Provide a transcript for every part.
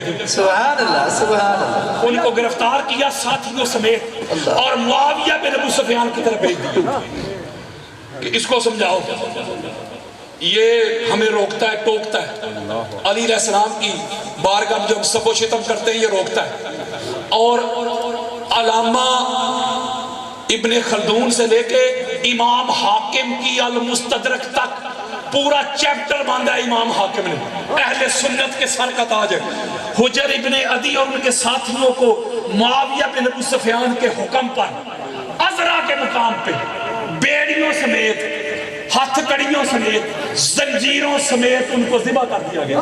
سبحان اللہ سبحان اللہ. ان کو گرفتار کیا ساتھیوں سمیت اور معاویہ بن ابو سفیان کی طرف بھیج دیا کہ اس کو سمجھاؤ. یہ ہمیں روکتا ہے ٹوکتا ہے. علی علیہ السلام کی بارگاہ میں جو ہم سب و شتم کرتے ہیں یہ روکتا ہے. اور علامہ ابن خلدون سے لے کے امام حاکم کی المستدرک تک پورا چیپٹر باندھا ہے امام حاکم نے. اہل سنت کے سر کا تاج ہے. حجر ابن عدی اور ان کے ساتھیوں کو معاویہ بن ابو سفیان کے حکم پر عذرا کے مقام پہ بیڑیوں سمیت ہاتھ کڑیوں سمیت زنجیروں سمیت ان کو ذبح کر دیا گیا.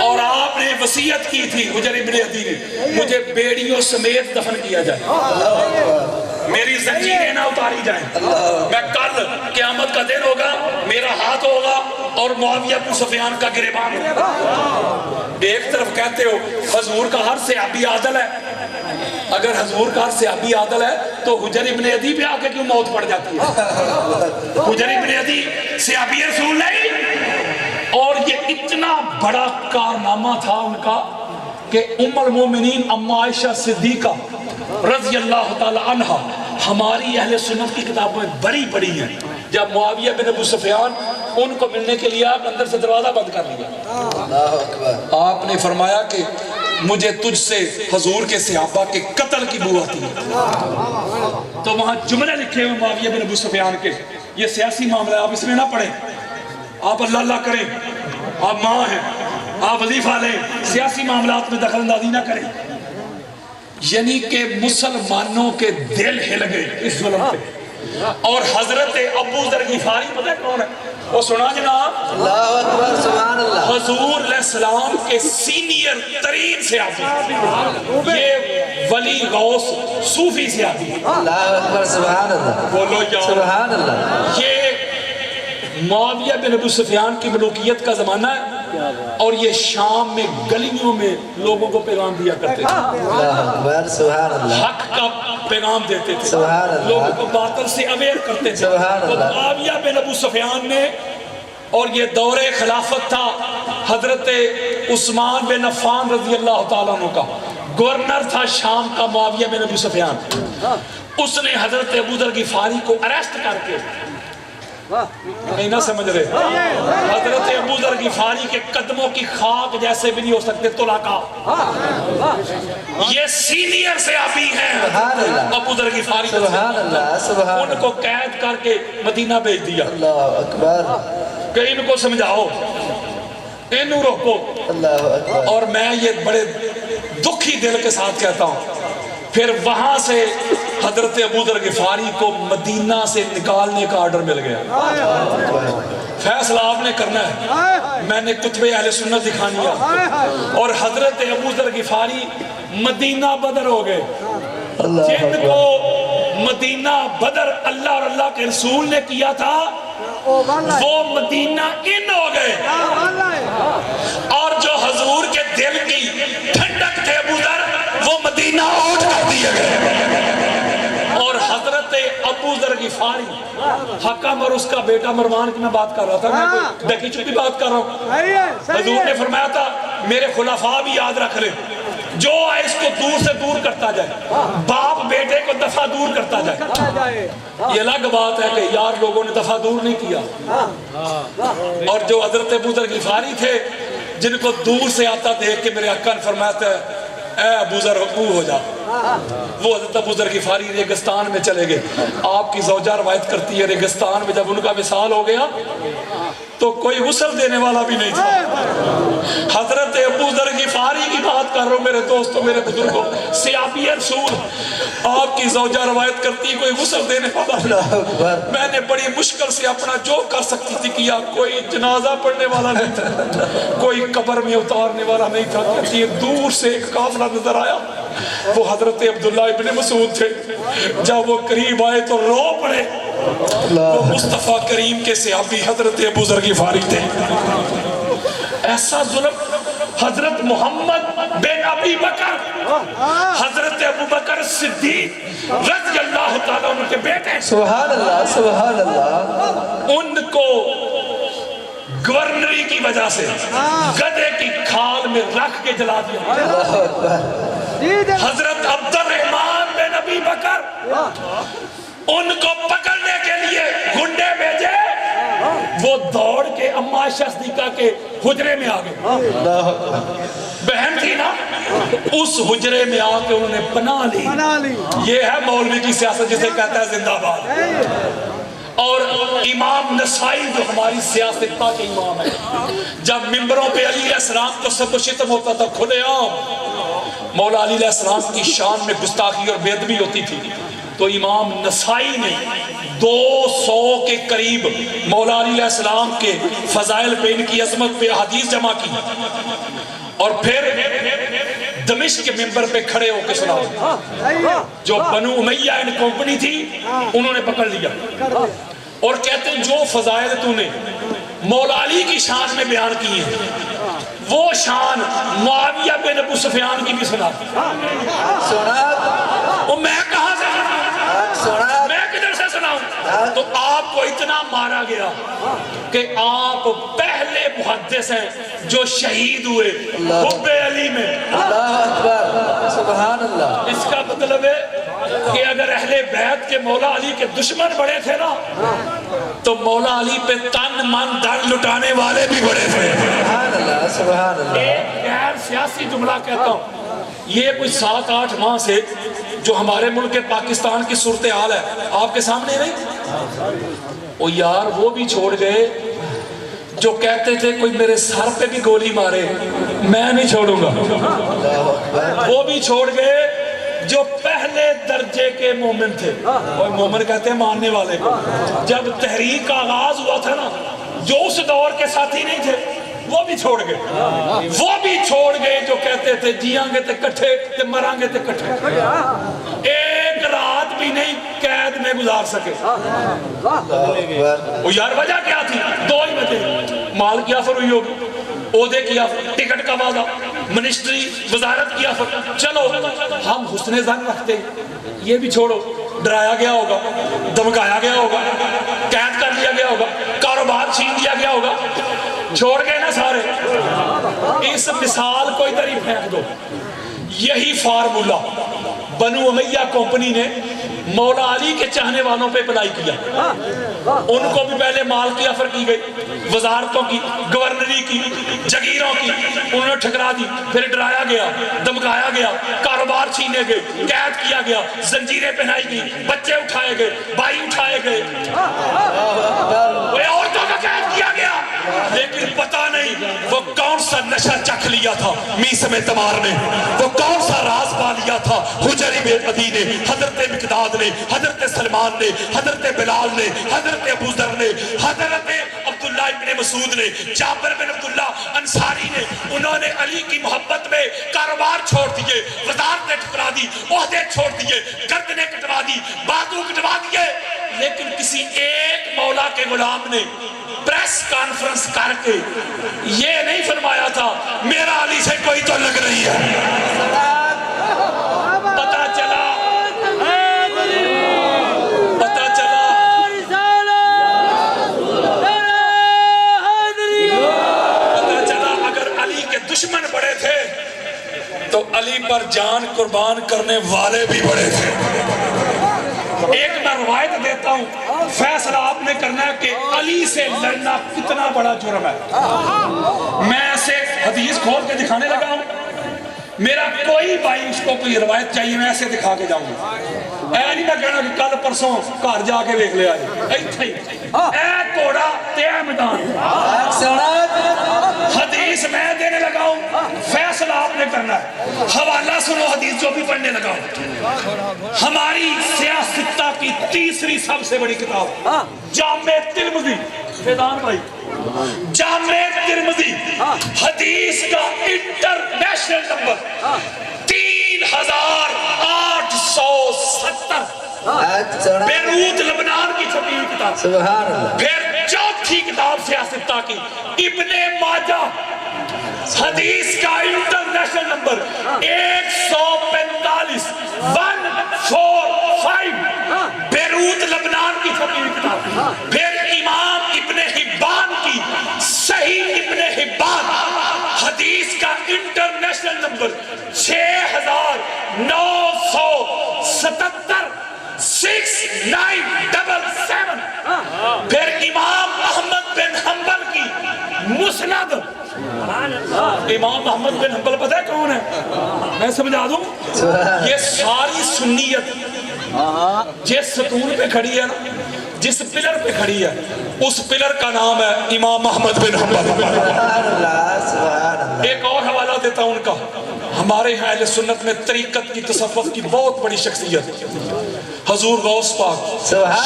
اور آپ نے وصیت کی تھی حجر ابن عدی نے مجھے بیڑیوں سمیت دفن کیا جائے, میری زنجیریں نہ اتاری جائیں. میں کل قیامت کا دن ہوگا, میرا ہاتھ ہوگا اور معاویہ ابو سفیان کا گریبان ہوگا. ایک طرف کہتے ہو حضور کا ہر صحابی عادل ہے, اگر حضور کا ہر صحابی عادل ہے تو حجر ابن عدی پہ آ کے کیوں موت پڑ جاتی ہے؟ حجر ابن عدی صحابی رسول نہیں. اور یہ اتنا بڑا کارنامہ تھا ان کا کہ ام المومنین اما عائشہ صدیقہ رضی اللہ تعالی عنہ ہماری اہل سنت کی کتابوں میں بڑی بڑی ہیں. جب معاویہ بن ابو سفیان ان کو ملنے کے لیے آپ اندر سے دروازہ بند کر لیا, آپ نے فرمایا کہ مجھے تجھ سے حضور کے صحابہ کے قتل کی بو آتی ہے. تو وہاں جملے لکھے ہوئے معاویہ بن ابو سفیان کے, یہ سیاسی معاملہ ہے, آپ اس میں نہ پڑھیں, آپ اللہ اللہ کریں, آپ ماں ہیں, آپ وظیفہ لیں, سیاسی معاملات میں دخل اندازی نہ کریں. یعنی کہ مسلمانوں کے دل ہل گئے اس ظلم پہ. اور حضرت ابو ذر غفاری پتہ ہے کون ہے؟ وہ سنا جناب, اللہ اکبر سبحان اللہ. حضور علیہ السلام کے سینئر ترین صحابی, یہ ولی غوث صوفی صحابی. اللہ اکبر سبحان اللہ. بولو یا سبحان اللہ. یہ معاویہ بن ابو سفیان کی ملوکیت کا زمانہ ہے اور یہ شام میں گلیوں میں لوگوں کو پیغام دیا کرتے تھے. اللہ اکبر سبحان اللہ. حق کا پیغام دیتے تھے, سبحان اللہ. لوگوں کو باطل سے اویئر کرتے تھے. سبحان اللہ. معاویہ بن ابو سفیان نے, اور یہ دور خلافت تھا حضرت عثمان بن عفان رضی اللہ تعالیٰ عنہ کا, گورنر تھا شام کا معاویہ بن ابو سفیان. اس نے حضرت ابو ذر غفاری کو اریسٹ کر کے, نہیں نہ سمجھ رہے, حضرت ابو ذر غفاری کے قدموں کی خاک جیسے بھی نہیں ہو سکتے طلاقہ. یہ سینئر صحابی ہیں ابو ذر غفاری, سبحان اللہ سبحان ان کو قید کر کے مدینہ بھیج دیا اللہ اکبر. کہ ان کو سمجھاؤ, انہوں روکو. اللہ اکبر. اور میں یہ بڑے دکھی دل کے ساتھ کہتا ہوں, پھر وہاں سے حضرت ابو ذر غفاری کو مدینہ سے نکالنے کا آرڈر مل گیا. فیصلہ آپ نے کرنا ہے, میں نے کتب اہل سنت دکھانی ہے. اور حضرت ابو ذر غفاری مدینہ بدر ہو گئے. جن کو مدینہ بدر اللہ اور اللہ کے رسول نے کیا تھا وہ مدینہ ان ہو گئے, اور جو حضور کے دل کی ٹھنڈک تھے ابو ذر وہ مدینہ اونٹ کر دیے گئے. اور حضرت ابو ذر غفاری حکم اور اس کا بیٹا مروان کی میں بات کر رہا تھا, میں کوئی ڈکی چپی بات کر رہا ہوں. حضور نے فرمایا تھا میرے خلفاء بھی یاد رکھ لیں, جو ہے اس کو دور سے دور کرتا جائے, باپ بیٹے کو دفعہ دور کرتا جائے. یہ الگ بات ہے کہ یار لوگوں نے دفعہ دور نہیں کیا. اور جو حضرت ابو ذر غفاری تھے جن کو دور سے آتا دیکھ کے میرے آقا نے فرمایا تھا اے ابو ذر رکوع ہو جا, وہ حضرت ابو ذر غفاری ریگستان میں چلے گئے. آپ کی زوجہ روایت کرتی ہے ریگستان میں جب ان کا وصال ہو گیا تو کوئی غسل دینے والا بھی نہیں تھا. حضرت ابو ذر غفاری کی بات کر رہا ہوں میرے دوستوں, میرے بزرگوں, صحابی رسول, آپ کی زوجہ روایت کرتی ہے کوئی غسل دینے والا نہیں. میں نے بڑی مشکل سے اپنا جو کر سکتی تھی کیا, کوئی جنازہ پڑھنے والا نہیں تھا, کوئی قبر میں اتارنے والا نہیں تھا. کہتی ہے دور سے ایک قافلہ نظر آیا, وہ حضرت عبداللہ ابن مسعود تھے. جب وہ قریب آئے تو رو پڑے. وہ مصطفیٰ کریم کے صحابی حضرت ابو ذر غفاری تھے. ایسا ظلم حضرت محمد بن ابی بکر, حضرت ابو بکر صدیق رضی اللہ تعالیٰ عنہ کے بیٹے, سبحان اللہ سبحان اللہ, ان کو گورنری کی وجہ سے گدھے کی کھال میں رکھ کے جلا دیا. اللہ اکبر. حضرت عبد الرحمن بن ابی بکر ان کو پکڑنے کے لیے گنڈے بھیجے, وہ دوڑ کے اما عائشہ صدیقہ کے حجرے میں آ گئے. اللہ اکبر. بہن تھی نا, اس حجرے میں آ کے انہوں نے پناہ لی. یہ ہے مولوی کی سیاست جسے کہتا ہے زندہ باد. اور امام نسائی جو ہماری سیاستہ کے امام ہے, جب ممبروں پہ علی علیہ السلام کو سب کو شتم ہوتا تھا کھلے عام, مولا علی علیہ السلام کی شان میں گستاخی اور بے ادبی ہوتی تھی, تو امام نسائی نے 200 کے قریب مولا علی علیہ السلام کے فضائل پہ, ان کی عظمت پہ حدیث جمع کی, اور پھر دمشق کے ممبر پہ کھڑے ہو کے سنا. جو بنو امیہ ان کمپنی تھی انہوں نے پکڑ لیا اور کہتے ہیں جو فضائل تو نے مولا علی کی شان میں بیان کی ہیں, وہ شان معاویہ بن ابو سفیان کی بھی سنا. سنا میں کہاں سے سنا میں کدھر سے سناؤں؟ تو آپ کو اتنا مارا گیا کہ آپ پہلے محدث ہیں جو شہید ہوئے حب علی میں. اللہ اکبر. سبحان اللہ. اس کا مطلب ہے کہ اگر اہل بیت کے مولا علی کے دشمن بڑے تھے نا, تو مولا علی پہ تن من دھن لٹانے والے بھی بڑے تھے. سبحان اللہ. سبحان اللہ. ایک غیر سیاسی جملہ کہتا ہوں, یہ کوئی 7-8 ماہ سے جو ہمارے ملک پاکستان کی صورتحال ہے آپ کے سامنے نہیں, او یار وہ بھی چھوڑ گئے جو کہتے تھے کوئی میرے سر پہ بھی گولی مارے میں نہیں چھوڑوں گا. وہ بھی چھوڑ گئے جو پہلے درجے کے مومن تھے. اور مومن کہتے ہیں ماننے والے کو. جب تحریک کا آغاز ہوا تھا نا, جو اس دور کے ساتھی نہیں تھے وہ بھی چھوڑ گئے. وہ بھی چھوڑ گئے جو کہتے تھے جیاں گے تے کٹھے تے مران گے تے کٹھے, ایک رات بھی نہیں قید میں گزار سکے. وہ یار وجہ کیا تھی؟ 2 ہی وجہ. مال کی آفر ہوئی ہوگی, عہدے کی آفر, ٹکٹ کا وعدہ, منسٹری وزارت کی آفر. چلو ہم حسن ظن رکھتے ہیں, یہ بھی چھوڑو. ڈرایا گیا ہوگا, دھمکایا گیا ہوگا, قید کر لیا گیا ہوگا, کاروبار چھین لیا گیا ہوگا, چھوڑ گئے نا سارے. اس مثال کو ادھر ہی پھینک دو. یہی فارمولا بنو امیہ کمپنی نے مولا علی کے چاہنے والوں پہ اپلائی کیا. ان کو بھی پہلے مال کی آفر کی گئی, وزارتوں کی, گورنری کی, جگیروں کی, انہوں نے ٹھکرا دی. پھر ڈرایا گیا, دمکایا گیا, کاروبار چھینے گئے, قید کیا گیا, زنجیریں پہنائی گئی, بچے اٹھائے گئے, بھائی اٹھائے گئے, عورتوں کا قید کیا گیا. لیکن پتہ نہیں وہ کون سا نشہ چکھ لیا تھا میسم تمار نے, وہ کون سا راز پا لیا تھا حجر بن ابی نے, حضرت مقداد نے, حضرت سلمان نے, حضرت بلال نے, حضرت ابو ذر نے, حضرت عبداللہ ابن مسعود نے, جابر بن عبداللہ انصاری نے. انہوں نے علی کی محبت میں کاروبار چھوڑ دیے, وزارتیں ٹھکرا دی, عہدے چھوڑ دیے, گردنیں کٹوا دی, بازو کٹوا دیے. لیکن کسی ایک مولا کے غلام نے پریس کانفرنس کر کے یہ نہیں فرمایا تھا میرا علی سے کوئی تو لگ رہی ہے. پتا چلا اگر علی کے دشمن بڑے تھے تو علی پر جان قربان کرنے والے بھی بڑے تھے. ایک میں روایت دیتا ہوں, فیصلہ آپ نے کرنا ہے کہ علی سے لڑنا کتنا بڑا جرم ہے. میں ایسے حدیث کھول کے دکھانے لگا ہوں, میرا کوئی بھائی اس کو کوئی روایت چاہیے میں ایسے دکھا کے جاؤں گا. اے نہیں میں کہنا کہ کل پرسوں گھر جا کے دیکھ لیا جائے. اے کوڑا تے میدان, حدیث میں دینے لگا ہوں, فیصلہ آپ نے کرنا ہے. حوالہ سنو حدیث جو بھی پڑھنے لگا ہوں. ہماری سیاستہ کی تیسری سب سے بڑی کتاب جامع ترمذی, فیضان بھائی, جامع ترمذی حدیث کا انٹرنیشنل نمبر 3870, بیروت لبنان کی چھپی ہوئی کتاب. سبحان اللہ. پھر چوتھی کتاب سیاستہ کی ابن ماجہ, حدیث کا انٹرنیشنل نمبر 145, 145, بیروت لبنان کی چھپی ہوئی کتاب. پھر امام ابن حبان کی صحیح انٹرنیشنل نمبر 6977 6977. پھر امام احمد بن حنبل کی مسند. امام احمد بن حنبل پتہ ہے کون ہے؟ میں سمجھا دوں. یہ ساری سنیت جس ستون پہ کھڑی ہے نا، جس پلر پہ کھڑی ہے، اس پلر کا نام ہے امام احمد بن حنبل. ایک اور حوالہ دیتا ہوں ان کا. ہمارے یہاں اہل سنت میں طریقت کی تصوف کی بہت بڑی شخصیت حضور غوث پاک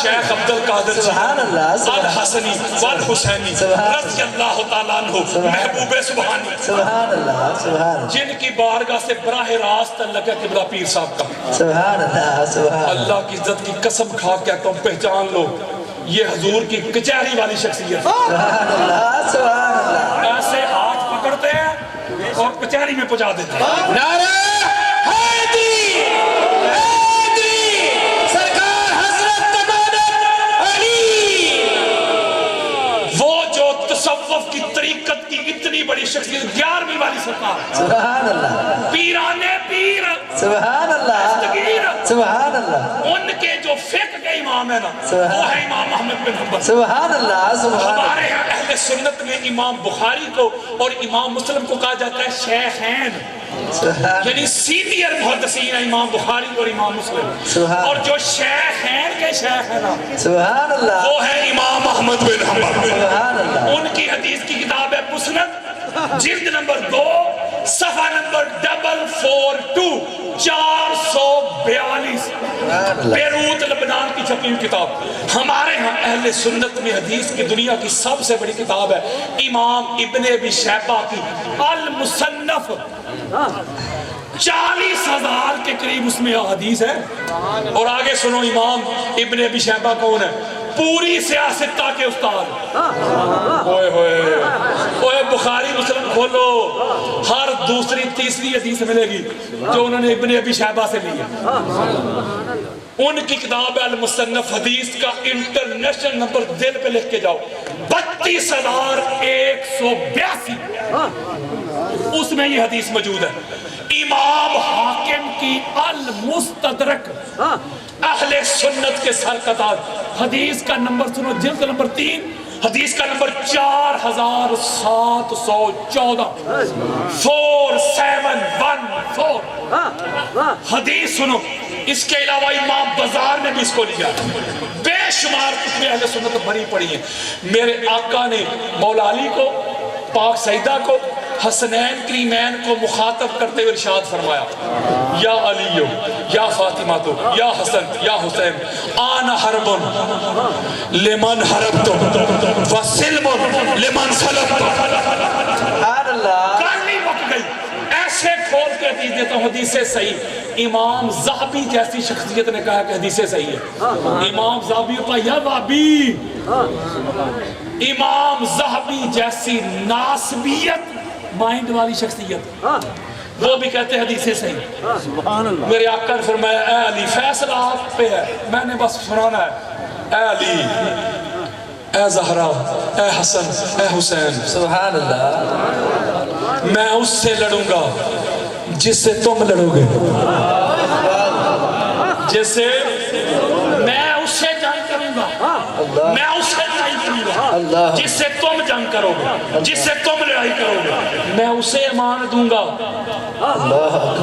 شیخ عبد القادر جی الحسنی والحسینی رضی اللہ تعالیٰ عنہ محبوب سبحانی، جن کی بارگاہ سے براہ راست تعلق ہے قبلہ پیر صاحب کا. اللہ کی عزت کی قسم کھا کے تم پہچان لو یہ حضور کی کچہری والی شخصیت. ایسے ہاتھ پکڑتے ہیں اور کچہری میں پہنچا دیتے ہیں. نعرہ حیدری حیدری سرکار حضرت تمادت علی. وہ جو تصوف کی طریقت کی اتنی بڑی شخصیت 11ویں والی سرکار، سبحان اللہ پیرانے پیر، سبحان اللہ سبحان اللہ. ان کے جو فقہ کے امام ہے نا وہ ہے امام احمد بن حنبل. سبحان اللہ سبحان اللہ. ہمارے یہاں اہل سنت میں امام بخاری کو اور امام مسلم کو کہا جاتا ہے شیخین، یعنی سینئر محدثین ہیں امام بخاری اور امام مسلم. اور جو شیخین کے شیخ ہیں نا سبحان اللہ وہ ہے امام احمد بن حنبل. سبحان اللہ. ان کی حدیث کی کتاب ہے مسند، جلد نمبر 2 صفحہ نمبر 442 442 بیروت لبنان کی چھپی ہوئی کتاب. ہمارے ہاں اہل سنت میں حدیث کی دنیا کی سب سے بڑی کتاب ہے امام ابن ابی شیبہ کی المصنف. 40,000 کے قریب اس میں حدیث ہے. اور آگے سنو امام ابن ابی شیبہ کون ہے؟ پوری سیاستہ کے استاد. ہوئے ہوئے اوے بخاری مسلم کھولو، ہر دوسری تیسری حدیث ملے گی جو انہوں نے ابن ابی شیبہ سے لی ہے. ان کی کتاب ہے المصنف. حدیث کا انٹرنیشنل نمبر دل پہ لکھ کے جاؤ 32,182. اس میں یہ حدیث موجود ہے. امام حاکم کی المستدرک اہل سنت کے سر کا تاج. حدیث کا نمبر سنو، جلد نمبر 3 حدیث کا نمبر 4714 4714. حدیث سنو. اس کے علاوہ امام بازار نے بھی اس کو لیا. بے شمار کتنے اہل سنت بھری پڑی ہیں. میرے آقا نے مولا علی کو، پاک سیدہ کو، حسنین کریمین کو مخاطب کرتے ہوئے ارشاد فرمایا یا علیو یا فاطمہ تو یا حسن یا حسین آنا حربن لمن حربتم وسلمن لمن سلمتم. سبحان اللہ. کہانی مک گئی. ایسے کھول کے حدیث دیتا ہوں حدیث سے صحیح. امام ذہبی جیسی شخصیت نے کہا کہ حدیث سے صحیح ہے. امام ذہبی ہوتا یا وابی. امام ذہبی جیسی ناسبیت مائنڈ والی شخصیت وہ بھی کہتے ہیں حدیث سے صحیح. میرے آقا نے فرمایا اے علی فیصلہ آپ پہ ہے، میں نے بس سنانا ہے. اے علی، اے زہرا، اے حسن، اے حسین، سبحان اللہ. میں اس سے لڑوں گا جس سے تم لڑو گے. جس سے میں اس سے جنگ کروں گا، میں اس سے لڑائی کروں گا جس سے تم جنگ کرو گے، جس سے تم لڑائی کرو گے. میں اسے امان دوں گا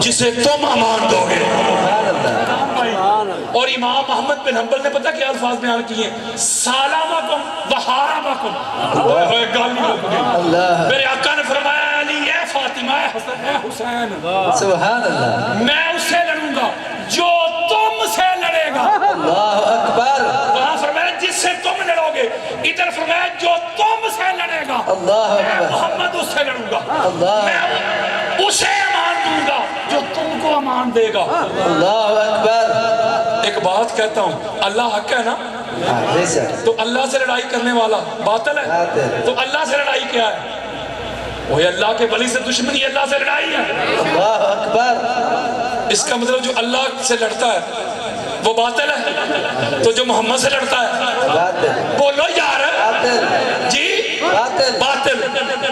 جسے تم امان دو گے. اور امام احمد بن حنبل نے پتہ کیا الفاظ بیان کیے؟ سالامکم وحارمکم. میرے آقا نے فرمایا علی اے فاطمہ اے حسن اے حسین، سبحان اللہ. میں اسے لڑوں گا جو تم سے لڑے گا. اللہ اکبر. وہاں فرمایا جس سے تم لڑو گے، ادھر فرمایا جو تم سے لڑے گا. اللہ میں اکبر. محمد اس سے لڑوں گا. اللہ. میں اسے امان دوں گا جو تم کو امان دے گا. اللہ اکبر. ایک بات کہتا ہوں، اللہ حق ہے نا، تو اللہ سے لڑائی کرنے والا باطل ہے. تو اللہ سے لڑائی کیا ہے؟ وہ اللہ کے ولی سے دشمنی، اللہ سے لڑائی ہے. اللہ اکبر. اس کا مطلب جو اللہ سے لڑتا ہے وہ باطل ہے تو جو محمد سے لڑتا ہے باطل بولو یار باطل جی باطل باطل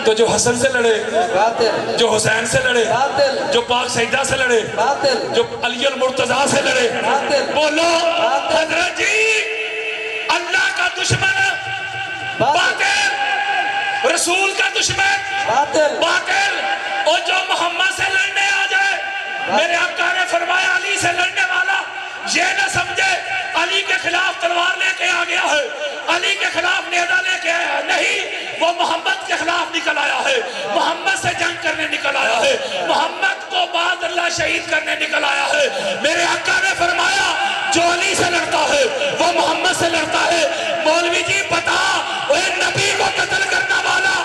تو جو حسن سے لڑے باطل جو حسین سے لڑے باطل جو پاک سیدہ سے لڑے باطل جو علی المرتضیٰ سے لڑے باطل بولو حضرت جی اللہ کا دشمن باطل رسول کا دشمن باطل باطل اور جو محمد سے لڑنے آ جائے میرے آقا نے فرمایا علی سے لڑنے والا یہ نہ سمجھے علی کے خلاف تلوار لے کے آ گیا ہے علی کے خلاف نیزہ لے کے آیا ہے نہیں وہ محمد کے خلاف نکل آیا ہے محمد سے جنگ کرنے نکل آیا ہے محمد کو بعد اللہ شہید کرنے نکل آیا ہے میرے آقا نے فرمایا جو علی سے لڑتا ہے وہ محمد سے لڑتا ہے مولوی جی بتا وہ نبی کو قتل کرنا والا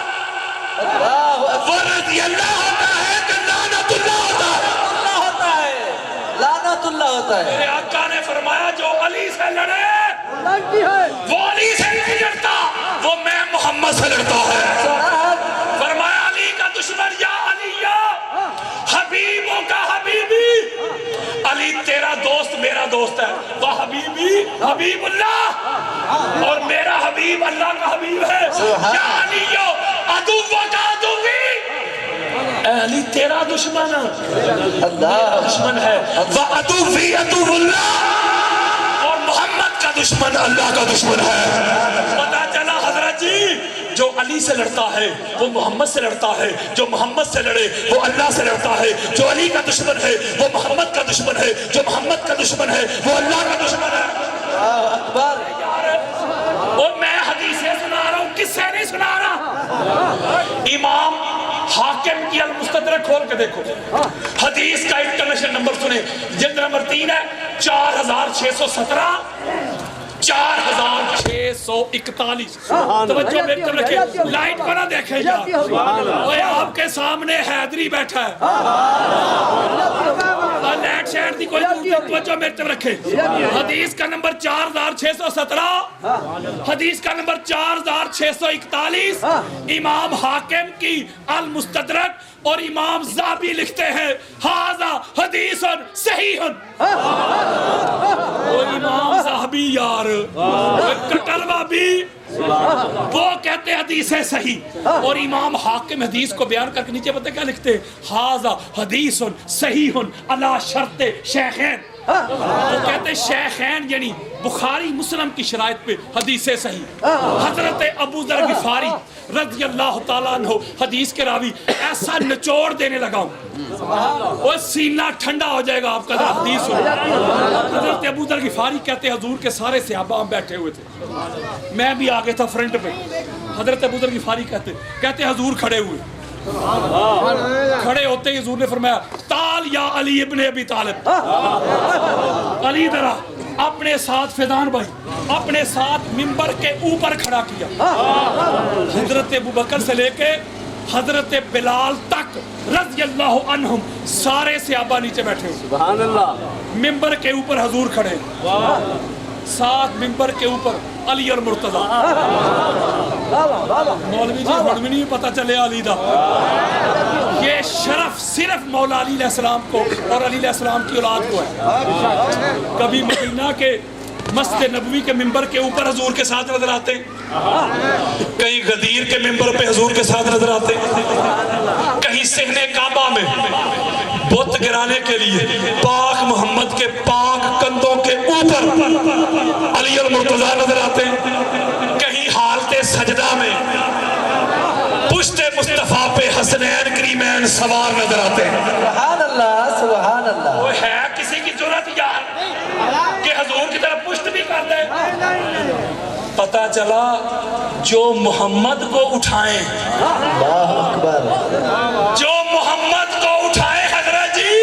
وہ رضی اللہ ہوتا ہے کہ لعنت اللہ ہوتا ہے لعنت اللہ ہوتا ہے میرے آقا نے فرمایا جو علی سے لڑے وہ علی سے نہیں لڑتا وہ میں محمد سے لڑتا ہے فرمایا علی کا دشمن یا علی یا حبیبوں کا حبیبی علی تیرا دوست میرا دوست ہے وہ حبیبی حبیب اللہ اور میرا حبیب اللہ کا حبیب ہے یا علی یو عدوہ کا عدوی اے علی تیرا دشمن اللہ دشمن ہے وَعَدُوِّ عَدُوُّ اللَّهِ اور محمد کا دشمن اللہ کا دشمن ہے پتا چلا حضرت جی جو علی سے لڑتا ہے وہ محمد سے لڑتا ہے جو محمد سے لڑے وہ اللہ سے لڑتا ہے جو علی کا دشمن ہے وہ محمد کا دشمن ہے جو محمد کا دشمن ہے وہ اللہ کا دشمن ہے اللہ اکبر اور میں حدیثیں سنا رہا ہوں کس سے نہیں سنا رہا امام حاکم کی المستدرک کھول کے دیکھو حدیث کا انٹرنیشنل نمبر سنیں جلد نمبر 3 ہے 4617 4641 توجہ میری طرف رکھیں لائٹ کو نہ دیکھیں یار اوہ آپ کے سامنے حیدری بیٹھا ہے لائٹ شہر دی کوئی توجہ میری طرف رکھیں حدیث کا نمبر 4617 حدیث کا نمبر 4641 امام حاکم کی المستدرک اور امام زابی لکھتے ہیں ھذا حدیث صحیح وہ امام زابی یار کٹلوہ بھی وہ کہتے ہیں حدیث ہے صحیح اور امام حاکم حدیث کو بیان کر کے نیچے پتہ کیا لکھتے ہیں ھذا حدیث صحیح علی شرط شیخین وہ کہتے ہیں شیخین یعنی بخاری مسلم کی شرائط پہ حدیث صحیح حضرت ابو ذر غفاری رضی اللہ تعالیٰ عنہ حدیث کے راوی ایسا نچوڑ دینے لگا وہ سینہ ٹھنڈا ہو جائے گا آپ کا حدیث ہو حضرت ابو ذر غفاری کہتے ہیں حضور کے سارے صحابہ بیٹھے ہوئے تھے میں بھی آگے تھا فرنٹ پہ حضرت ابو ذر غفاری کہتے حضور کھڑے ہوئے کھڑے ہوتے ہی حضور نے فرمایا تال یا علی ابن ابی طالب علی درہ اپنے ساتھ فیضان بھائی اپنے ساتھ منبر کے اوپر کھڑا کیا حضرت ابو بکر سے لے کے حضرت بلال تک رضی اللہ عنہم سارے صحابہ نیچے بیٹھے ہوئے سبحان اللہ منبر کے اوپر حضور کھڑے ساتھ منبر کے اوپر علی المرتضیٰ مولوی جی ہمیں نہیں پتہ چلے علی دا یہ شرف صرف مولا علی علیہ السلام کو اور علی علیہ السلام کی اولاد کو ہے کبھی مدینہ کے مسجد نبوی کے منبر کے اوپر حضور کے ساتھ نظر آتے کہیں غدیر کے منبر پہ حضور کے ساتھ نظر آتے کہیں صحن کعبہ میں بت گرانے کے لیے پاک محمد کے پاک کندھوں کے اوپر علی المرتضیٰ نظر آتے کہیں حالت سجدہ میں پشت مصطفیٰ پہ حسنین کریمین سوار نظر آتے سبحان اللہ سبحان اللہ وہ ہے کسی کی ضرورت یار کہ حضور کی طرف پشت بھی کر دے پتا چلا جو محمد کو اٹھائیں اللہ اکبر جو محمد کو اٹھائے حضرت جی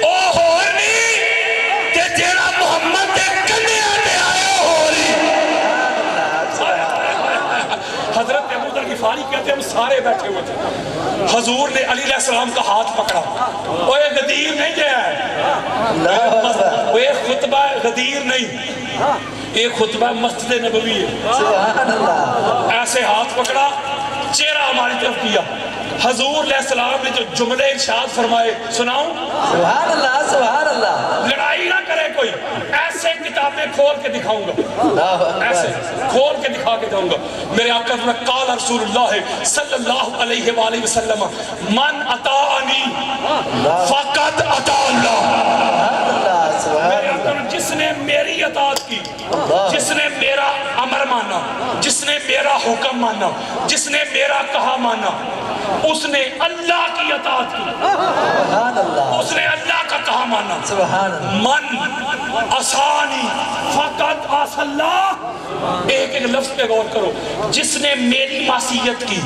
او ہونی کہ جیڑا محمد کے کنے آنے آئے ہونی حضرت ابو ذر غفاری کہتے ہیں ہم سارے بیٹھے ہوئے تھے حضور نے علی علیہ السلام کا ہاتھ پکڑا وہ ایک غدیر نہیں گیا ہے وہ ایک خطبہ غدیر نہیں ایک خطبہ مسجد نبوی ہے سبحان اللہ ایسے ہاتھ پکڑا چہرہ ہماری طرف کیا حضور علیہ السلام نے جو جملے ارشاد فرمائے سناؤں سبحان اللہ سبحان اللہ لڑائی نہ کرے کوئی ایسے ایسے کتابیں کھول کے دکھاؤں گا، اللہ اکبر ایسے کھول کے دکھا کے جاؤں گا۔ میرے آقا نے قال رسول اللہ صلی اللہ علیہ وآلہ وسلم من اطاعنی فقط اطاع اللہ۔ سبحان میرے آقا نے جس نے میری اطاعت کی، جس نے میرا امر مانا، جس نے میرا حکم مانا، جس نے میرا کہا مانا، اس نے اللہ کی اطاعت کی، سبحان اللہ اس نے اللہ کا کہا مانا۔ سبحان اللہ من اسانی فقط آس اللہ۔ ایک ایک لفظ پہ غور کرو۔ جس نے میری معصیت کی،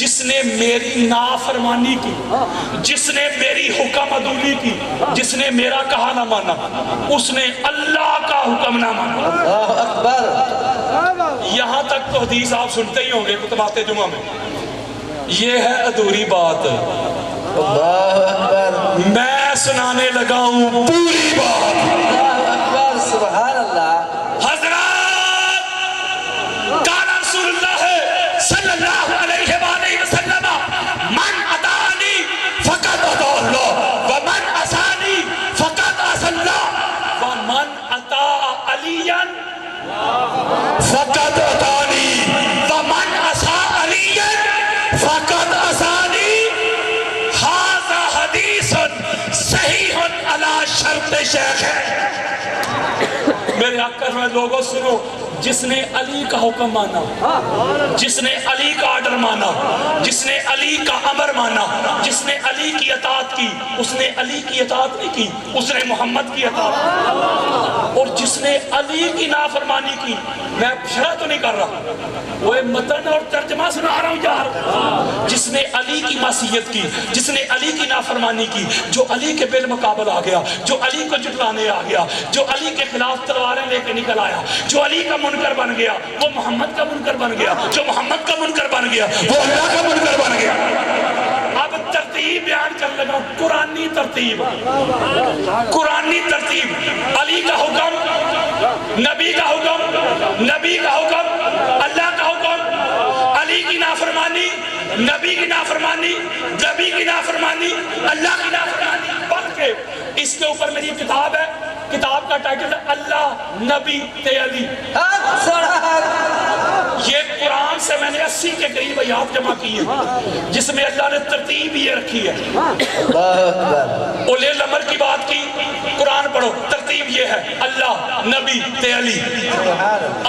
جس نے میری نافرمانی کی، جس نے میری حکم عدولی کی، جس نے میرا کہا نہ مانا، اس نے اللہ کا حکم نہ مانا۔ اللہ اکبر یہاں تک تو حدیث آپ سنتے ہی ہوں گے خطبات جمعہ میں۔ یہ ہے ادھوری بات، اللہ اکبر میں سنانے لگا ہوں پوری بات۔ اللہ اکبر سبحان اللہ حضرات قال رسول اللہ صلی اللہ علیہ وآلہ وسلم من اطاعنی فقط اطاع اللہ ومن عصانی فقط عصى اللہ ومن اطاع علیا فقط اطاعنی ومن عصى علیا فقط عصانی۔ ھذا حدیث صحیح علی شرط شیخ ہے۔ میرے آقا میں لوگوں سنو، جس نے علی کا حکم مانا، جس نے علی کا آرڈر مانا، جس نے علی کا امر مانا، جس نے علی کی اطاعت کی، اس نے علی کی اطاعت نہیں کی، اس نے محمد کی اطاعت کی۔ اور جس نے علی کی نافرمانی کی، میں شرح تو نہیں کر رہا، وہ متن اور ترجمہ سنا رہا ہوں یار۔ جس نے علی کی معصیت کی، جس نے علی کی نافرمانی کی، جو علی کے بالمقابل آ گیا، جو علی کو جھٹلانے آ گیا، جو علی کے خلاف تلواریں لے کے نکل آیا، جو علی کا منکر بن گیا، وہ محمد کا منکر بن گیا، جو محمد کا منکر بن گیا، وہ اللہ کا منکر بن گیا۔ اب ترتیب بیان کر لگا، قرآنی ترتیب، قرآنی ترتیب۔ علی کا حکم، نبی کا حکم، نبی کا حکم، اللہ کا حکم، علی کی نافرمانی، نبی کی نافرمانی، نبی کی نافرمانی، اللہ کی نافرمانی۔ بلکہ اس کے اوپر میری کتاب ہے، کتاب کا ٹائٹل ہے اللہ نبی تے علی۔ یہ قرآن سے میں نے 80 کے قریب آیات جمع کی ہیں جس میں اللہ نے ترتیب یہ رکھی ہے۔ اولیل امر کی بات کی، قرآن پڑھو، ترتیب یہ ہے اللہ نبی تے علی۔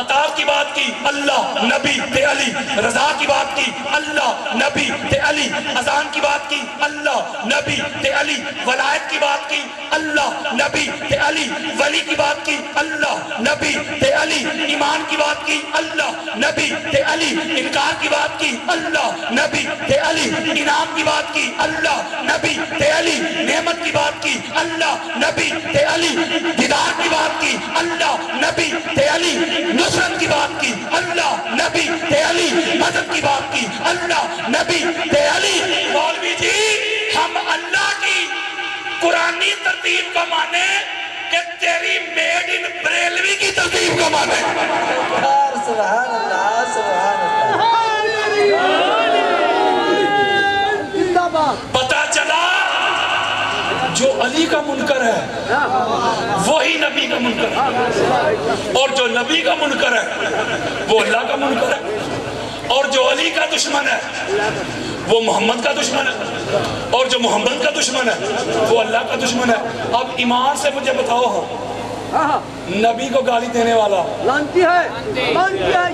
اطاعت کی بات کی، اللہ نبی تے علی۔ رضا کی بات کی، اللہ نبی تے علی۔ اذان کی بات کی، اللہ نبی تے علی۔ ولایت کی بات کی، اللہ نبی تے علی۔ ولی کی بات کی، اللہ نبی تے علی۔ ایمان کی بات کی، اللہ نبی تے علی۔ انکار کی بات کی، اللہ نبی تے علی۔ انعام کی بات کی، اللہ نبی تے علی۔ نعمت کی بات کی، اللہ نبی تے علی۔ دیدار کی بات کی، اللہ نبی تے علی۔ نصرت کی بات کی، اللہ نبی تے علی۔ مدد کی بات کی، اللہ نبی تے علی۔ مولوی جی ہم اللہ کی قرآنی ترتیب کا مانے کہ تیری میڈ ان بریلوی کی ترتیب کا مانے؟ سبحان اللہ سبحان اللہ۔ پتا چلا جو علی کا منکر ہے وہی نبی کا منکر ہے، اور جو نبی کا منکر ہے وہ اللہ کا منکر ہے، اور جو علی کا دشمن ہے وہ محمد کا دشمن ہے، اور جو محمد کا دشمن ہے وہ اللہ کا دشمن ہے۔ اب ایمان سے مجھے بتاؤ، نبی کو گالی دینے والا لانتی ہے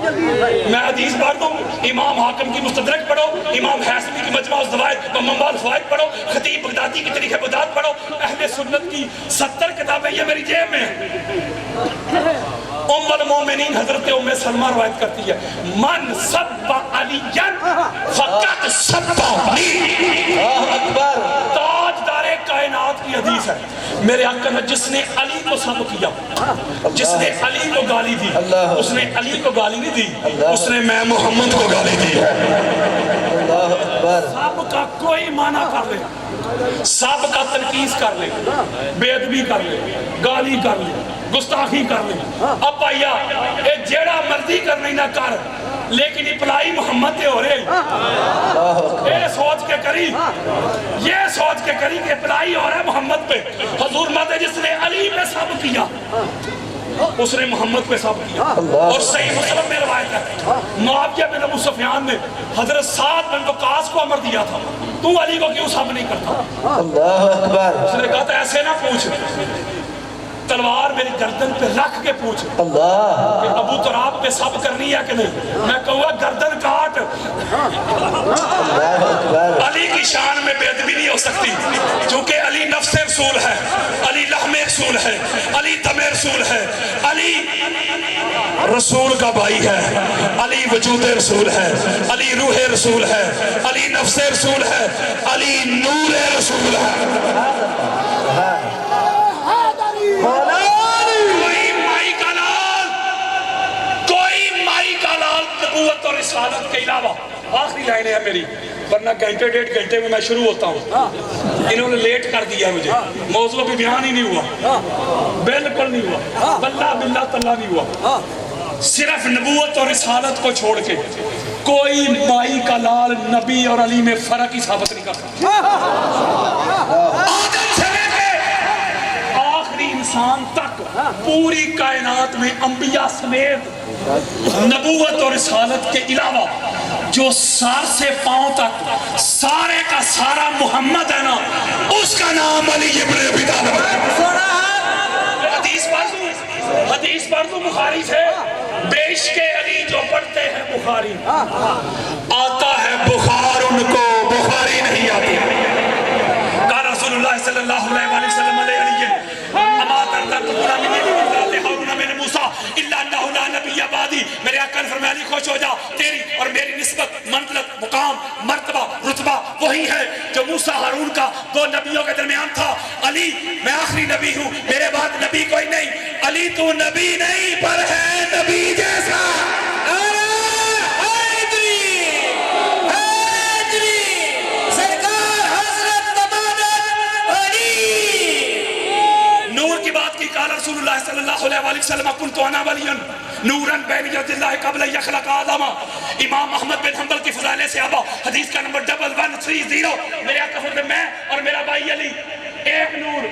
جدید ہے۔ میں حدیث پڑھ دوں، امام حاکم کی مستدرک پڑھو، امام حیثمی کی مجمع الزوائد و منبع الفوائد پڑھو، خطیب بغدادی کی تاریخ بغداد پڑھو، اہل سنت کی 70 کتابیں یہ میری جیب میں ہیں۔ ام المومنین حضرت ام سلمہ روایت کرتی ہے، من سب علی فقط سب علی۔ اللہ اکبر۔ تاجدار کائنات کی حدیث ہے، میرے آقا نے جس نے علی کو سب کیا، جس نے علی کو گالی دی، اس نے علی کو گالی نہیں دی، اس نے میں محمد کو گالی دی ہے۔ اللہ اکبر۔ سب کا کوئی معنی کر لے، سب کا تنقیص کر لے، بے ادبی کر لے، گالی کر لے، گستاخی کر لے، اب پایا اے جیڑا مرضی کرنے نہ کر، لیکن اپلائی محمد دے ہو رہے، یہ سوچ کے کری، یہ سوچ کے کری کہ اپلائی ہو رہا ہے محمد پہ۔ حضور مدد جس نے علی پہ سب کیا، اس نے محمد پہ ثابت کیا اور صحیح مسلم میں روایت ہے معاویہ بن ابو سفیان نے حضرت سعد بن وقاص کو امر دیا تھا تو علی کو کیوں ثابت نہیں کرتا؟ اللہ اکبر اس نے کہا تھا ایسے نہ پوچھ تلوار میری گردن پہ رکھ کے پوچھ اللہ کہ ابو تراب پہ سب کرنی ہے کہ نہیں؟ میں کہوں گا گردن کاٹ۔ اللہ اکبر علی کی شان میں بے ادبی نہیں ہو سکتی کیونکہ علی نفس رسول ہے، علی لحم رسول ہے، علی دم رسول ہے، علی رسول کا بھائی ہے، علی وجود رسول ہے، علی روح رسول ہے، علی نفس رسول ہے، علی نور رسول ہے۔ کوئی مائی کا لال نبوت اور رسالت کے علاوہ آخری لائن ہے میری ورنہ گھنٹے ڈیڑھ گھنٹے میں شروع ہوتا ہوں۔ انہوں نے لیٹ کر دیا مجھے، موضوع بھی بیان ہی نہیں ہوا، بالکل نہیں ہوا، واللہ باللہ تاللہ نہیں ہوا۔ صرف نبوت اور رسالت کو چھوڑ کے کوئی مائی کا لال نبی اور علی میں فرق ہی ثابت نہیں کرتا۔ آدم سے لے کے آخری انسان تک پوری کائنات میں انبیاء سمیت نبوت اور رسالت کے علاوہ جو سار سے پاؤں تک سارے کا سارا محمد ہے نا، اس کا نام علی ابن ابی طالب ہے۔ حدیث پڑھ دو بخاری سے، بیشک علی جو پڑھتے ہیں بخاری آتا ہے بخار ان کو بخاری نہیں آتی۔ قال رسول اللہ صلی اللہ علیہ وسلم علیہ علی اما تردد من ذات ہارون من موسیٰ الا انہ لا نبی بعدی۔ میرے آقا نے فرمایا علی خوش ہو جا، تیری اور میری نسبت منزلت مقام مرتبہ رتبہ وہی ہے جو موسیٰ ہارون کا دو نبیوں کے درمیان تھا۔ علی میں آخری نبی ہوں، میرے بعد نبی کوئی نہیں۔ علی تو نبی نہیں پر ہے نبی جیسا۔ قال رسول اللہ صلی اللہ علیہ وسلم کنت انا ولیا نورا بین ید اللہ قبل یخلق آدم۔ امام محمد بن حنبل کی فضائل صحابہ حدیث کا نمبر 1130۔ میرے آقا فرماتے ہیں میں اور میرا بھائی علی ایک نور۔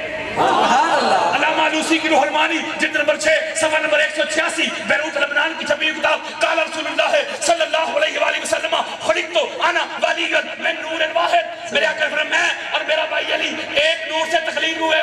علامہ علوسی کی روح المانی جلد نمبر 6 صفحہ نمبر 186 بیروت لبنان کی چھپی ہوئی کتاب۔ قال رسول اللہ صلی اللہ علیہ وآلہ وسلم خلقت انا ولی من نور واحد۔ میرے آقا فرماتے ہیں میں اور میرا بھائی علی ایک نور سے تخلیق ہوئے۔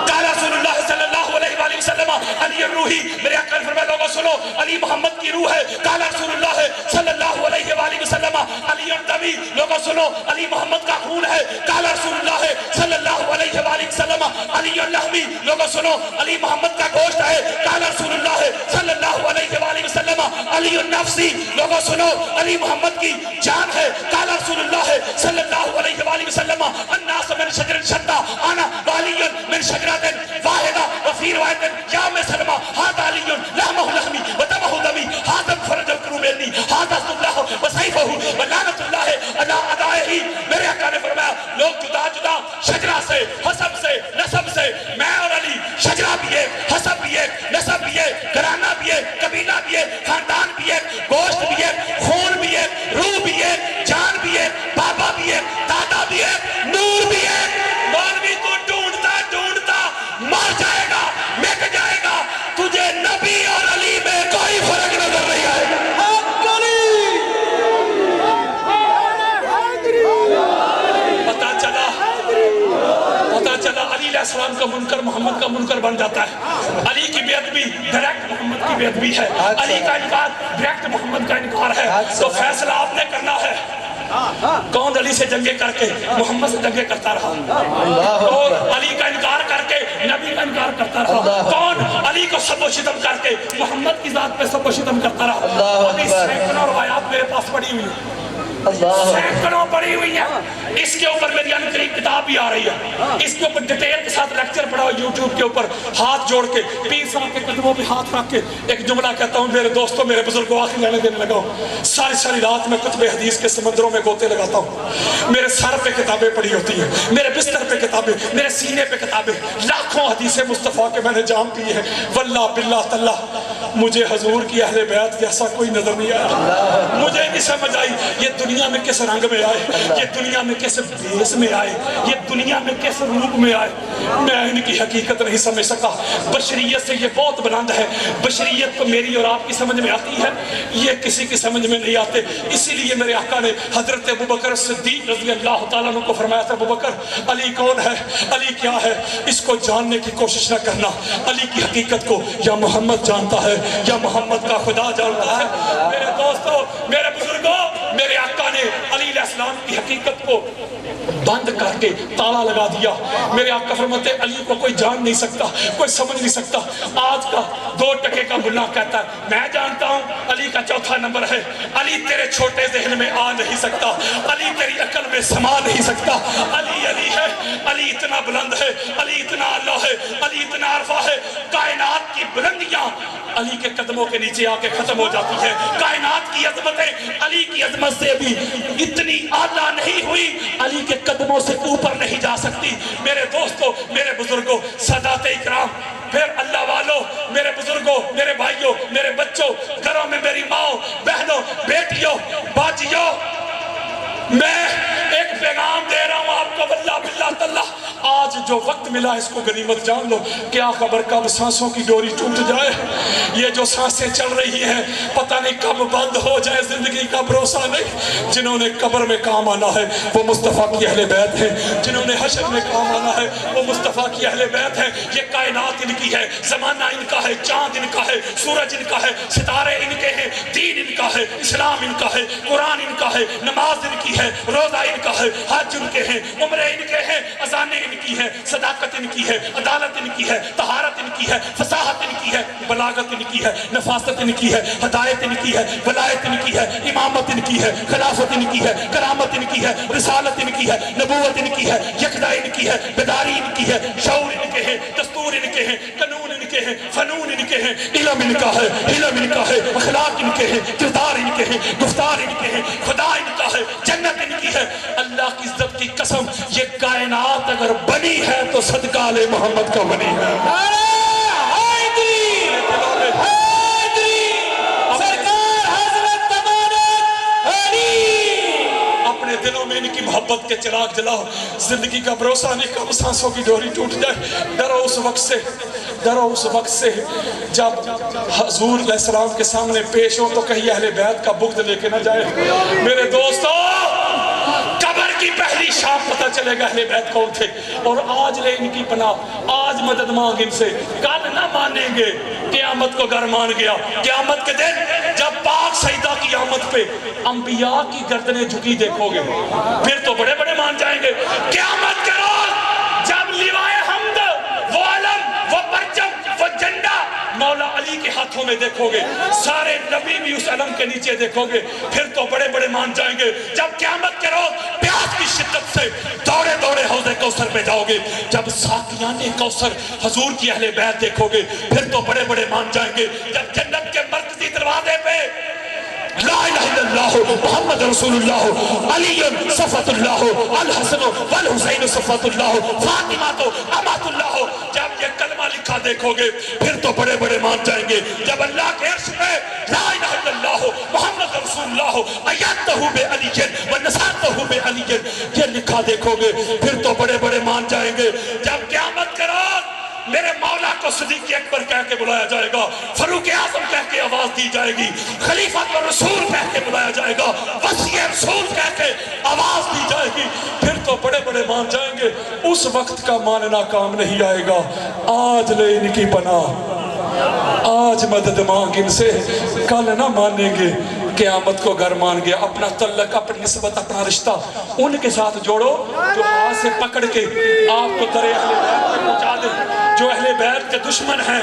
قال رسول اللہ صلی اللہ علیہ وآلہ وسلم علی الروحی۔ میرے آقا نے فرمایا لوگوں سنو علی محمد کی روح ہے۔ قال رسول اللہ صلی اللہ علیہ وآلہ وسلم علی الدمی۔ لوگوں سنو علی محمد کا خون ہے۔ قال رسول اللہ صلی اللہ علیہ وآلہ وسلم علی اللحمی۔ لوگوں سنو علی محمد کا گوشت ہے۔ قال رسول اللہ صلی اللہ علیہ وآلہ وسلم علی النفسی۔ لوگوں سنو علی محمد کی جان ہے۔ قال رسول اللہ صلی اللہ علیہ وآلہ وسلم الناس من شجر شتى انا ولی من شجرۃ واحدہ۔ وفی روایت یا میں سلمہ ھذا علی لحمہ لحمی ودمہ دمی ھذا فرج الکروب انی ھذا اللہ وسیفہ ولعنۃ اللہ علی اعدائہ۔ میرے آقا نے فرمایا لوگ جدا جدا شجرہ سے حسب سے نسب سے، میں اور علی شجرہ بھی ہے، حسب بھی ہے، نسب بھی ہے، گھرانہ بھی ہے، قبیلہ بھی ہے، خاندان بھی ہے، گوشت بھی ہے، خون بھی ہے، روح بھی ہے، جان بھی ہے، بابا بھی ہے، دادا بھی ہے، نور بھی ہے۔ مولوی تو ڈھونڈتا ڈھونڈتا مر جائے گا، مٹ جائے گا، تجھے نبی اور علی میں کوئی فرق نظر نہیں آئے گا۔ پتا چلا علی علیہ السلام کا منکر محمد کا منکر بن جاتا ہے۔ علی کی بے ادبی ڈائریکٹ محمد کی بے ادبی ہے، علی کا انکار ڈائریکٹ محمد کا انکار ہے۔ تو فیصلہ آپ نے کرنا ہے۔ کون علی سے جنگیں کر کے محمد سے جنگیں کرتا رہا؟ اور علی کا انکار کر کے نبی کا انکار کرتا رہا؟ کون علی کو سب و شتم کر کے محمد کی ذات پہ سب و شتم کرتا رہا؟ ابھی سینکڑوں روایات میرے پاس پڑی ہوئی ہیں، سینکڑوں پڑی ہوئی ہیں۔ اس کے اوپر میری ان قریب کتاب بھی آ رہی ہے، اس کے اوپر ڈیٹیل کے ساتھ لیکچر پڑھا ہو یوٹیوب کے اوپر، ہاتھ جوڑ کے پیر صاحب کے قدموں پہ ہاتھ رکھ کے ایک جملہ کہتا ہوں میرے دوستوں میرے بزرگوں آخری لینے دینے لگا ہوں۔ ساری ساری رات میں کتب حدیث کے سمندروں میں گوتے لگاتا ہوں، میرے سر پہ کتابیں پڑھی ہوتی ہیں، میرے بستر پہ کتابیں، میرے سینے پہ کتابیں، لاکھوں حدیث مصطفیٰ کے میں نے جام پی ہے۔ واللہ باللہ تاللہ مجھے حضور کی اہل بیت جیسا کوئی نظر نہیں آیا، مجھے نہیں سمجھ آئی یہ دنیا دنیا میں کس رنگ میں آئے, یہ دنیا میں کس بیس میں آئے, یہ دنیا میں کس روپ میں آئے, میں ان کی حقیقت نہیں سمجھ سکا. بشریت سے یہ بہت بلند ہے, بشریت کو میری اور آپ کی سمجھ میں آتی ہے, یہ کسی کی سمجھ میں نہیں آتے. اسی لیے میرے آقا نے حضرت ابوبکر صدیق رضی اللہ تعالیٰ عنہ کو فرمایا تھا, ابوبکر علی کون ہے, علی کیا ہے, اس کو جاننے کی کوشش نہ کرنا. علی کی حقیقت کو یا محمد جانتا ہے یا محمد کا خدا جانتا ہے. میرے دوستو, میرے بزرگوں, میرے آقا نے علی علیہ السلام کی حقیقت کو بند کر کے تالا لگا دیا. میرے آقا فرماتے ہیں علی کو کوئی جان نہیں سکتا, کوئی سمجھ نہیں سکتا. آج کا 2 ٹکے کا ملا کہتا ہے میں جانتا ہوں, علی کا چوتھا نمبر ہے. علی تیرے چھوٹے ذہن میں آ نہیں سکتا, علی تیری عقل میں سما نہیں سکتا. علی علی ہے, علی اتنا بلند ہے, علی اتنا اللہ ہے, علی اتنا عرفہ ہے. کائنات کی بلندیاں علی کے قدموں کے نیچے آ کے ختم ہو جاتی ہے. کائنات کی عظمتیں علی کی عظمت سے بھی اتنی اعلیٰ نہیں ہوئی, علی کے قدموں سے اوپر نہیں جا سکتی. میرے دوستو, میرے بزرگوں, سادات اکرام, پھر اللہ والوں, میرے بزرگوں, میرے بھائیوں, میرے بچوں, گھروں میں میری ماں, بہنوں, بیٹیوں, باجیوں, میں ایک پیغام دے رہا ہوں آپ کو, واللہ باللہ تاللہ, آج جو وقت ملا اس کو غنیمت جان لو. کیا خبر کب سانسوں کی ڈوری ٹوٹ جائے, یہ جو سانسیں چل رہی ہیں پتہ نہیں کب بند ہو جائے, زندگی کا بھروسہ نہیں. جنہوں نے قبر میں کام آنا ہے وہ مصطفیٰ کی اہل بیت ہیں, جنہوں نے حشر میں کام آنا ہے وہ مصطفیٰ کی اہل بیت ہیں. یہ کائنات ان کی ہے, زمانہ ان کا ہے, چاند ان کا ہے, سورج ان کا ہے, ستارے ان کے ہیں, دین ان کا ہے, اسلام ان کا ہے, قرآن ان کا ہے, نماز ان کی ہے, روزہ ان کا ہے, حج ان کے ہیں, عمرے ان کے ہیں, اذانیں ان کی ہے, صداقت ان کی ہے, عدالت ان کی ہے, طہارت ان کی ہے, فصاحت ان کی ہے, بلاغت ان کی ہے, نفاست ان کی ہے, ہدایت ان کی ہے, ولایت ان کی ہے, امامت ان کی ہے, خلافت ان کی ہے, کرامت ان کی ہے, رسالت ان کی ہے, نبوت ان کی ہے, یکدا ان کی ہے, بیداری ان کی ہے, شعور ان کے ہیں, دستور ان کے ہیں, قانون ان کے ہیں, فنون ان کے ہیں, علم ان کا ہے, علم ان کا ہے, اخلاق ان کے ہیں, کردار ان کے ہیں, گفتار ان کے ہیں, خدا ان کا ہے, جنت ان کی ہے. اللہ کی عزت کی قسم, یہ کائنات اگر بنی ہے تو صدقہ علی محمد کا بنی ہے. اپنے دلوں میں ان کی محبت کے چراغ جلاؤ. زندگی کا بھروسہ نہیں کب سانسوں کی ڈوری ٹوٹ جائے. ڈرو اس وقت سے, ڈرو اس وقت سے جب حضور علیہ السلام کے سامنے پیش ہو تو کہیں اہل بیت کا بغض لے کے نہ جائے. میرے دوستو, قبر کی پہلی شام پتہ چلے گا اہل بیت کون تھے. اور آج لے ان کی پناہ, آج مدد مانگ ان سے, کل نہ مانیں گے. قیامت کو گر مان گیا. قیامت کے دن جب پاک سیدہ کی آمد پہ انبیاء کی گردنیں جھکی دیکھو گے, پھر تو بڑے بڑے مان جائیں گے. قیامت کے روز جب لیوائے حمد, وہ علم, وہ پرچم, وہ جھنڈا مولا علی کے ہاتھوں میں دیکھو گے, سارے نبی بھی اس علم کے نیچے دیکھو گے, پھر تو بڑے بڑے مان جائیں گے. جب قیامت کے روز پیاس کی شدت سے دوڑے دوڑے حوض کوثر پہ جاؤ گے, جب ساقیان کوثر حضور کی اہل بیت دیکھو گے, پھر تو بڑے بڑے مان جائیں گے. جب جنت کے مرکزی دروازے پہ لا الہ الا اللہ محمد رسول اللہ, علی صفوت اللہ, الحسن والحسین صفوت اللہ, فاطمہ تو امات اللہ, جب یہ کلمہ لکھا دیکھو گے پھر تو بڑے بڑے مان جائیں گے. جب اللہ کے عرش پہ لا الہ الا اللہ محمد رسول اللہ ایدتہ بعلی ونصرتہ بعلی یہ لکھا دیکھو گے, پھر تو بڑے بڑے مان جائیں گے. جب قیامت کے روز میرے مولا کو صدیق اکبر کہہ کے بلایا جائے گا, فاروق اعظم کہہ کے آواز دی جائے گی, خلیفۃ الرسول کہہ کے بلایا جائے گا, وصی رسول کہہ کے آواز دی جائے گی, پھر تو بڑے بڑے مان جائیں گے. اس وقت کا ماننا کام نہیں آئے گا. آج لے ان کی پناہ, آج مدد مانگ ان سے, کل نہ مانیں گے. قیامت کو گر مان گیا. اپنا تعلق, اپنی نسبت, اپنا رشتہ ان کے ساتھ جوڑو جو ہاتھ سے پکڑ کے آپ کو درے اہل بیت میں پہنچا دے. جو اہل بیت کے دشمن ہیں,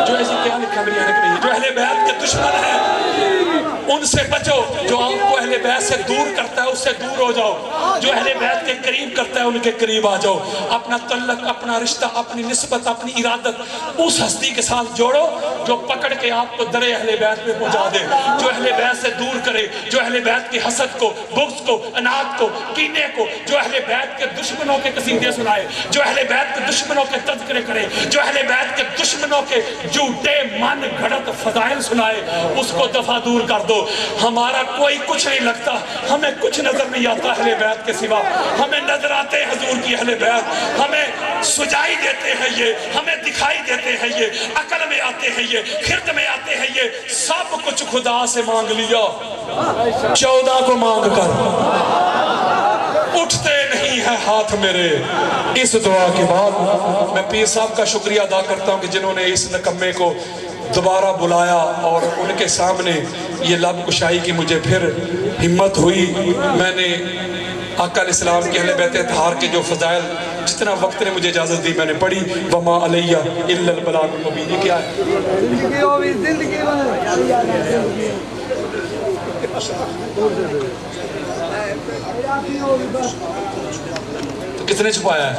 جو ایسی کیا لکھا میری آنکھ نہیں, جو اہل بیت کے دشمن ہیں ان سے بچو. جو آپ کو اہل بیت سے دور کرتا ہے اس سے دور ہو جاؤ, جو اہل بیت کے قریب کرتا ہے ان کے قریب آ جاؤ. اپنا تعلق, اپنا رشتہ, اپنی نسبت, اپنی ارادت اس ہستی کے ساتھ جوڑو جو پکڑ کے آپ کو درے اہل بیت میں پہنچا دے, جو اہل بیت سے دور کرے, جو اہل بیت کی حسد کو, بغض کو, اناد کو, کینے کو, جو اہل بیت کے دشمنوں کے قصیدے سنائے, جو اہل بیت کے دشمنوں کے تذکرے کرے, جو اہل بیت کے دشمنوں کے جھوٹے من گھڑت فضائل سنائے, اس کو دفع دور کر دو. ہمارا کوئی کچھ نہیں لگتا، ہمیں کچھ نظر نہیں آتا اہل بیت کے سوا، ہمیں نظر آتے ہیں حضور کی اہل بیت، ہمیں سجائی دیتے ہیں یہ، ہمیں دکھائی دیتے ہیں یہ، عقل میں آتے ہیں یہ، خرد میں آتے ہیں یہ، سب کچھ خدا سے مانگ لیا 14 کو مانگ کر اٹھتے نہیں ہیں ہاتھ میرے۔ اس دعا کے بعد میں پیر صاحب کا شکریہ ادا کرتا ہوں کہ جنہوں نے اس نکمے کو دوبارہ بلایا اور ان کے سامنے یہ لب کشائی کی مجھے پھر ہمت ہوئی۔ میں نے آقا علیہ السلام کی اہل بیت اطہار کے جو فضائل جتنا وقت نے مجھے اجازت دی میں نے پڑھی۔ وما علیہ الا البلاغ المبین۔ یہ کیا ہے؟ زندگی ہوئی زندگی تو کتنے چھپایا ہے؟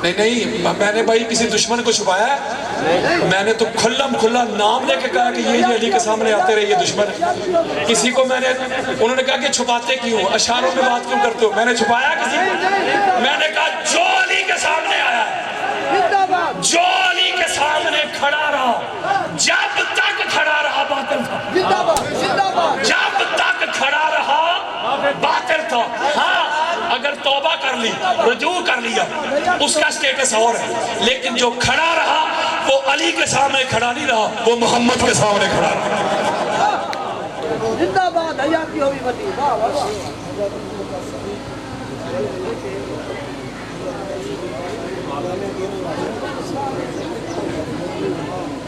نہیں میں نے بھائی کسی دشمن کو چھپایا ہے؟ میں نے تو کھلم کھلا نام لے کے کہا کہ یہ علی کے سامنے آتے رہے یہ دشمن۔ کسی کو میں نے، انہوں نے کہا کہ چھپاتے کیوں، اشاروں میں بات کیوں کرتے ہو؟ میں نے چھپایا کسی کو؟ میں نے کہا جو علی کے سامنے آیا ہے، جو علی کے سامنے کھڑا رہا، جب تک کھڑا رہا باطل تھا، جب تک کھڑا رہا باطل تھا۔ ہاں اگر توبہ کر لی، رجوع کر لیا، اس کا سٹیٹس اور ہے، لیکن جو کھڑا رہا وہ علی کے سامنے کھڑا نہیں رہا، وہ محمد کے سامنے کھڑا رہا۔ زندہ باد حیاتی ہوئی مدی۔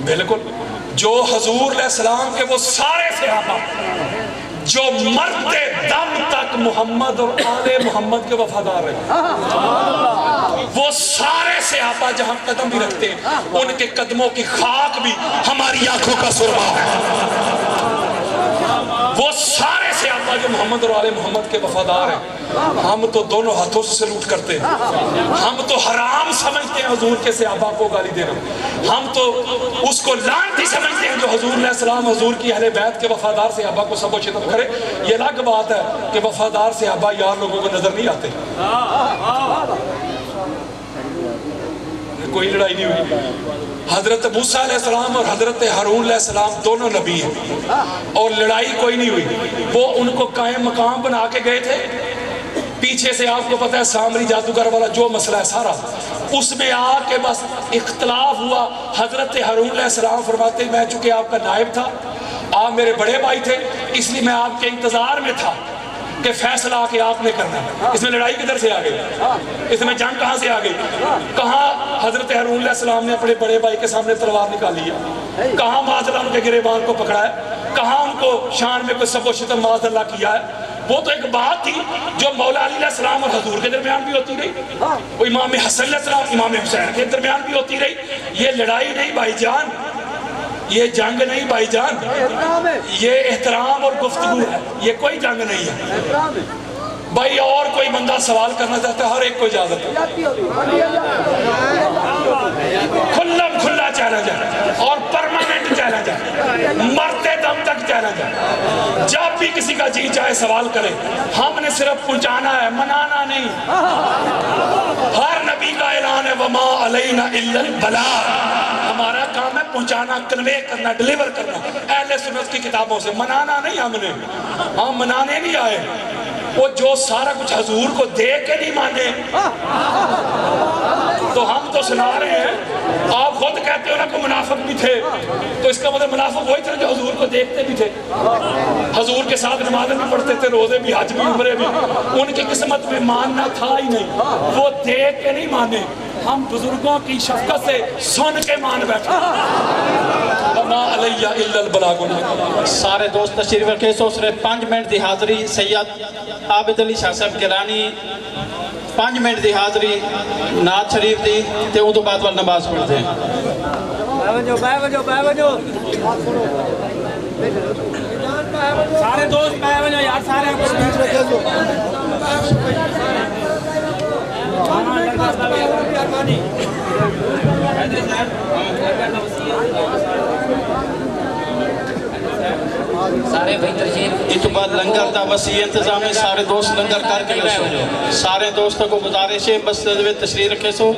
بالکل جو حضور علیہ السلام کے وہ سارے صحابہ جو مرتے دم تک محمد اور آل محمد کے وفادار رہے، وہ سارے صحابہ جہاں قدم بھی رکھتے ہیں ان کے قدموں کی خاک بھی ہماری آنکھوں کا سرما ہے۔ وہ سارے صحابہ جو محمد اور آل محمد کے وفادار ہیں، ہم تو دونوں ہاتھوں سے سلوٹ کرتے ہیں، ہم تو حرام سمجھتے ہیں حضور کے صحابہ کو گالی دینا، ہم تو اس کو لعنتی سمجھتے ہیں جو حضور علیہ السلام حضور کی اہل بیت کے وفادار صحابہ کو سب و شتم کرے۔ یہ الگ بات ہے کہ وفادار صحابہ یار لوگوں کو نظر نہیں آتے، کوئی لڑائی نہیں ہوئی۔ حضرت موسیٰ علیہ السلام اور حضرت ہارون علیہ السلام دونوں نبی ہیں اور لڑائی کوئی نہیں ہوئی، وہ ان کو قائم مقام بنا کے گئے تھے۔ پیچھے سے آپ کو پتہ ہے سامری جادوگر والا جو مسئلہ ہے سارا، اس میں آ کے بس اختلاف ہوا۔ حضرت ہارون علیہ السلام فرماتے ہیں میں چونکہ آپ کا نائب تھا، آپ میرے بڑے بھائی تھے، اس لیے میں آپ کے انتظار میں تھا کہ فیصلہ آ کے آپ نے کرنا ہے۔ اس میں لڑائی کدھر سے آ گئی؟ اس میں جنگ کہاں سے آ گئی؟ کہاں حضرت ہارون علیہ السلام نے اپنے بڑے بھائی کے سامنے تلوار نکالی ہے؟ کہاں معاذ اللہ ان کے گریبان کو پکڑا ہے؟ کہاں ان کو شان میں کوئی سب و شتم معاذ اللہ کیا ہے؟ وہ تو ایک بات تھی جو مولا علی علیہ السلام اور حضور کے درمیان بھی ہوتی رہی، وہ امام حسن علیہ السلام امام حسین کے درمیان بھی ہوتی رہی۔ یہ لڑائی نہیں بھائی جان، یہ جنگ نہیں بھائی جان، یہ احترام اور گفتگو ہے، یہ کوئی جنگ نہیں ہے بھائی۔ اور کوئی بندہ سوال کرنا چاہتا ہے ہر ایک کو اجازت ہے، کھلم کھلا چیلنج ہے اور پرماننٹ چیلنج ہے، مرتے دم تک چیلنج ہے۔ جب بھی کسی کا جی چاہے سوال کرے، ہم نے صرف پہنچانا ہے، منانا نہیں۔ ہر نبی کا اعلان ہے وما علینا الا البلاغ، ہمارا کام ہے پہنچانا، کنوے کرنا، ڈیلیور کرنا۔ اہل سنت کی کتابوں سے منانا نہیں، ہم منانے نہیں آئے۔ وہ جو سارا کچھ حضور کو دے کے نہیں مانے تو ہم تو سنا رہے ہیں۔ آپ خود کہتے ہو نا کہ منافق بھی تھے، تو اس کا مطلب منافق وہی تھے جو حضور کو دیکھتے بھی تھے، حضور کے ساتھ نمازیں بھی پڑھتے تھے، روزے بھی، حج بھی، عمرے بھی۔ ان کی قسمت میں ماننا تھا ہی نہیں، وہ دیکھ کے نہیں مانے، ہم بزرگوں کی شفقت سے سن کے مان بیٹھے۔ وما علیہ الا البلاغ۔ سارے دوست تشریف رکھے، سو صرف 5 منٹ دی حاضری سید عابد علی شاہ صاحب گیلانی 5 منٹ دی حاضری نعت شریف دی تے اُن تو بعد وال نماز پڑھتے ہیں۔ سارے دوست پہ وجہ یار، سارے سارے بھائی تشریف، اس تو بعد لنگر دا وسیع انتظام ہے، سارے دوست لنگر کر کے رسو۔ سارے دوستوں کو گزارش ہے بس تشریف رکھے سو۔